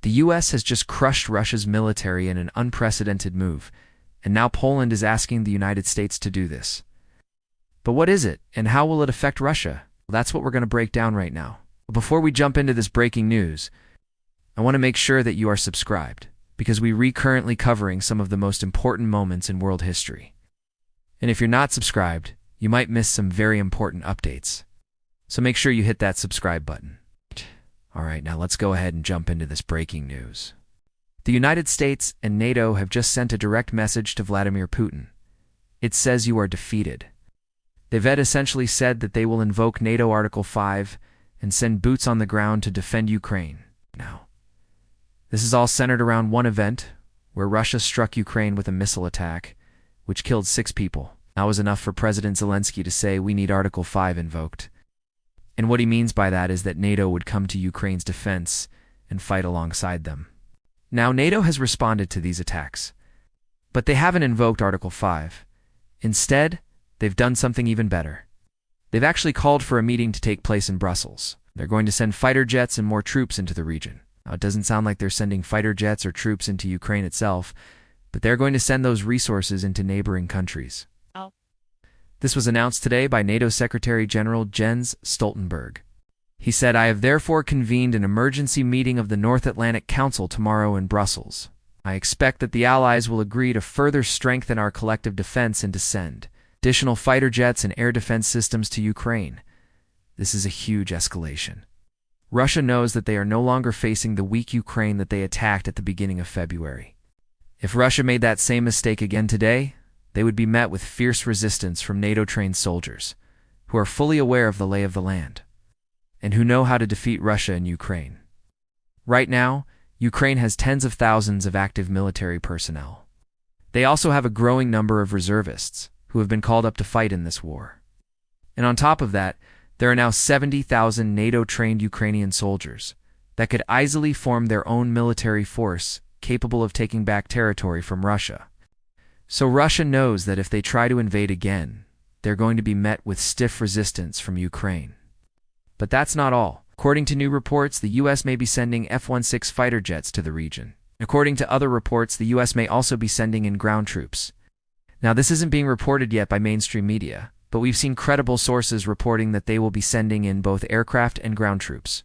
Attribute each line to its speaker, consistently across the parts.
Speaker 1: The US has just crushed Russia's military in an unprecedented move, and now Poland is asking the United States to do this. But what is it, and how will it affect Russia? Well, that's what we're going to break down right now. Before we jump into this breaking news, I want to make sure that you are subscribed, because we currently covering some of the most important moments in world history. And if you're not subscribed, you might miss some very important updates. So make sure you hit that subscribe button. Alright, now let's go ahead and jump into this breaking news. The United States and NATO have just sent a direct message to Vladimir Putin. It says you are defeated. They've essentially said that they will invoke NATO Article 5 and send boots on the ground to defend Ukraine. Now, this is all centered around one event, where Russia struck Ukraine with a missile attack, which killed 6 people. That was enough for President Zelensky to say we need Article 5 invoked. And what he means by that is that NATO would come to Ukraine's defense and fight alongside them. Now, NATO has responded to these attacks, but they haven't invoked Article 5. Instead, they've done something even better. They've actually called for a meeting to take place in Brussels. They're going to send fighter jets and more troops into the region. Now, it doesn't sound like they're sending fighter jets or troops into Ukraine itself, but they're going to send those resources into neighboring countries. This was announced today by NATO Secretary General Jens Stoltenberg. He said, "I have therefore convened an emergency meeting of the North Atlantic Council tomorrow in Brussels. I expect that the Allies will agree to further strengthen our collective defense and to send additional fighter jets and air defense systems to Ukraine. This is a huge escalation. Russia knows that they are no longer facing the weak Ukraine that they attacked at the beginning of February. If Russia made that same mistake again today, they would be met with fierce resistance from NATO-trained soldiers, who are fully aware of the lay of the land, and who know how to defeat Russia and Ukraine. Right now, Ukraine has tens of thousands of active military personnel. They also have a growing number of reservists, who have been called up to fight in this war. And on top of that, there are now 70,000 NATO-trained Ukrainian soldiers that could easily form their own military force capable of taking back territory from Russia. So Russia knows that if they try to invade again, they're going to be met with stiff resistance from Ukraine. But that's not all. According to new reports, the US may be sending F-16 fighter jets to the region. According to other reports, the US may also be sending in ground troops. Now, this isn't being reported yet by mainstream media, but we've seen credible sources reporting that they will be sending in both aircraft and ground troops.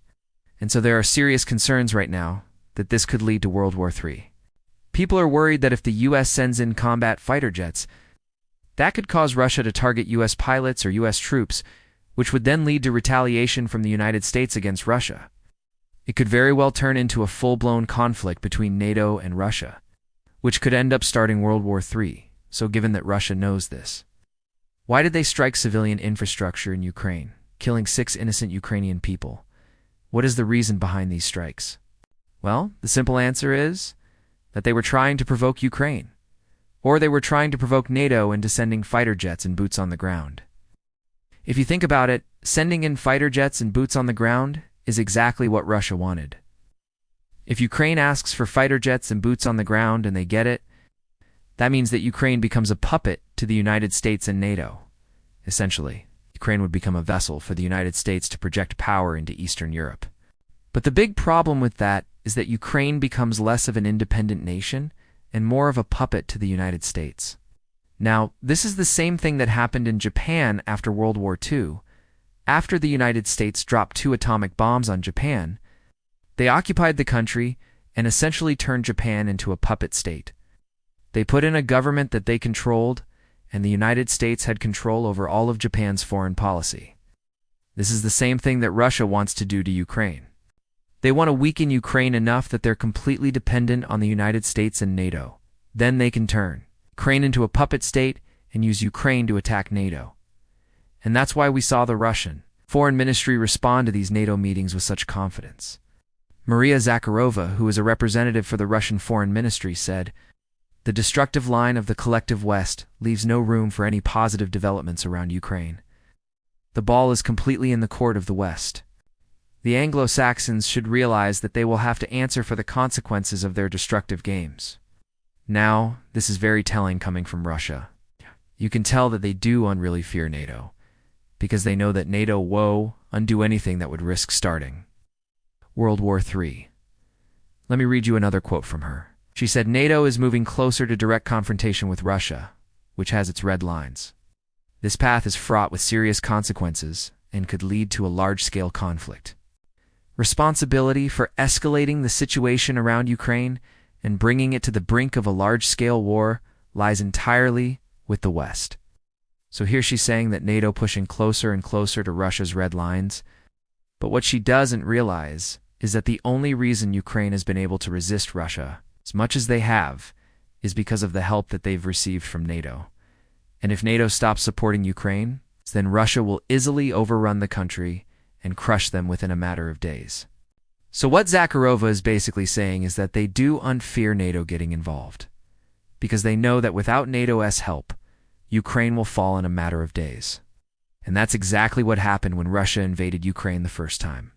Speaker 1: And so there are serious concerns right now that this could lead to World War III. People are worried that if the US sends in combat fighter jets, that could cause Russia to target US pilots or US troops, which would then lead to retaliation from the United States against Russia. It could very well turn into a full-blown conflict between NATO and Russia, which could end up starting World War III. So given that Russia knows this, why did they strike civilian infrastructure in Ukraine, killing 6 innocent Ukrainian people? What is the reason behind these strikes? Well, the simple answer is that they were trying to provoke Ukraine, or they were trying to provoke NATO into sending fighter jets and boots on the ground. If you think about it, sending in fighter jets and boots on the ground is exactly what Russia wanted. If Ukraine asks for fighter jets and boots on the ground and they get it, that means that Ukraine becomes a puppet to the United States and NATO. Essentially, Ukraine would become a vessel for the United States to project power into Eastern Europe. But the big problem with that is that Ukraine becomes less of an independent nation and more of a puppet to the United States. Now, this is the same thing that happened in Japan after World War II. After the United States dropped 2 atomic bombs on Japan, they occupied the country and essentially turned Japan into a puppet state. They put in a government that they controlled, and the United States had control over all of Japan's foreign policy. This is the same thing that Russia wants to do to Ukraine. They want to weaken Ukraine enough that they're completely dependent on the United States and NATO. Then they can turn Ukraine into a puppet state and use Ukraine to attack NATO. And that's why we saw the Russian Foreign Ministry respond to these NATO meetings with such confidence. Maria Zakharova, who is a representative for the Russian Foreign Ministry, said, "The destructive line of the collective West leaves no room for any positive developments around Ukraine. The ball is completely in the court of the West. The Anglo-Saxons should realize that they will have to answer for the consequences of their destructive games." Now, this is very telling coming from Russia. You can tell that they do really fear NATO, because they know that NATO won't undo anything that would risk starting World War III. Let me read you another quote from her. She said, NATO is moving closer to direct confrontation with Russia, which has its red lines. This path is fraught with serious consequences and could lead to a large-scale conflict. Responsibility for escalating the situation around Ukraine and bringing it to the brink of a large-scale war lies entirely with the West. So here she's saying that NATO pushing closer and closer to Russia's red lines, but what she doesn't realize is that the only reason Ukraine has been able to resist Russia, as much as they have, is because of the help that they've received from NATO. And if NATO stops supporting Ukraine, then Russia will easily overrun the country and crush them within a matter of days. So what Zakharova is basically saying is that they do unfear NATO getting involved, because they know that without NATO's help, Ukraine will fall in a matter of days. And that's exactly what happened when Russia invaded Ukraine the first time.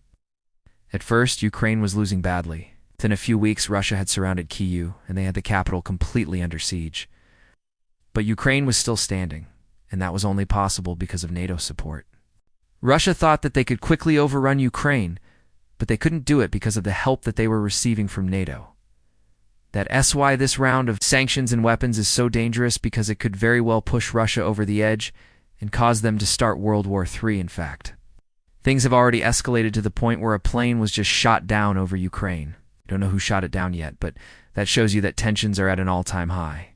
Speaker 1: At first, Ukraine was losing badly. Within a few weeks, Russia had surrounded Kyiv, and they had the capital completely under siege. But Ukraine was still standing, and that was only possible because of NATO support. Russia thought that they could quickly overrun Ukraine, but they couldn't do it because of the help that they were receiving from NATO. That's why this round of sanctions and weapons is so dangerous, because it could very well push Russia over the edge and cause them to start World War III, in fact. Things have already escalated to the point where a plane was just shot down over Ukraine. I don't know who shot it down yet, but that shows you that tensions are at an all-time high.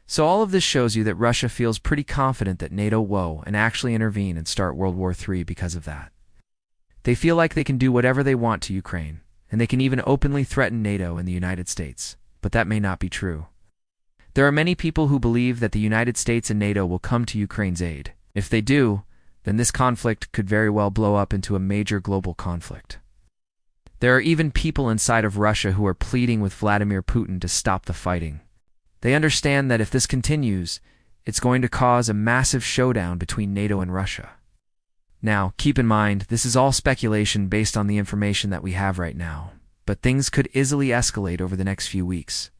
Speaker 1: So all of this shows you that Russia feels pretty confident that NATO will and actually intervene and start World War III because of that. They feel like they can do whatever they want to Ukraine, and they can even openly threaten NATO and the United States, but that may not be true. There are many people who believe that the United States and NATO will come to Ukraine's aid. If they do, then this conflict could very well blow up into a major global conflict. There are even people inside of Russia who are pleading with Vladimir Putin to stop the fighting. They understand that if this continues, it's going to cause a massive showdown between NATO and Russia. Now, keep in mind, this is all speculation based on the information that we have right now, but things could easily escalate over the next few weeks.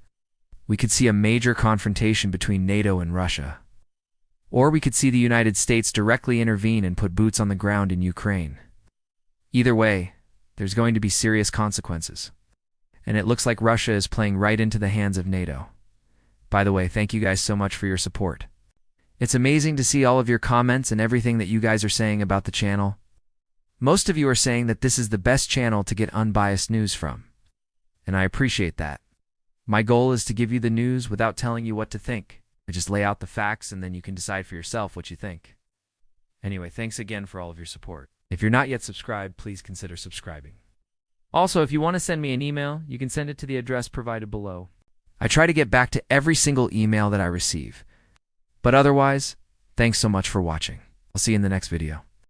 Speaker 1: We could see a major confrontation between NATO and Russia. Or we could see the United States directly intervene and put boots on the ground in Ukraine. Either way, there's going to be serious consequences. And it looks like Russia is playing right into the hands of NATO. By the way, thank you guys so much for your support. It's amazing to see all of your comments and everything that you guys are saying about the channel. Most of you are saying that this is the best channel to get unbiased news from. And I appreciate that. My goal is to give you the news without telling you what to think. I just lay out the facts and then you can decide for yourself what you think. Anyway, thanks again for all of your support. If you're not yet subscribed, please consider subscribing. Also, if you want to send me an email, you can send it to the address provided below. I try to get back to every single email that I receive. But otherwise, thanks so much for watching. I'll see you in the next video.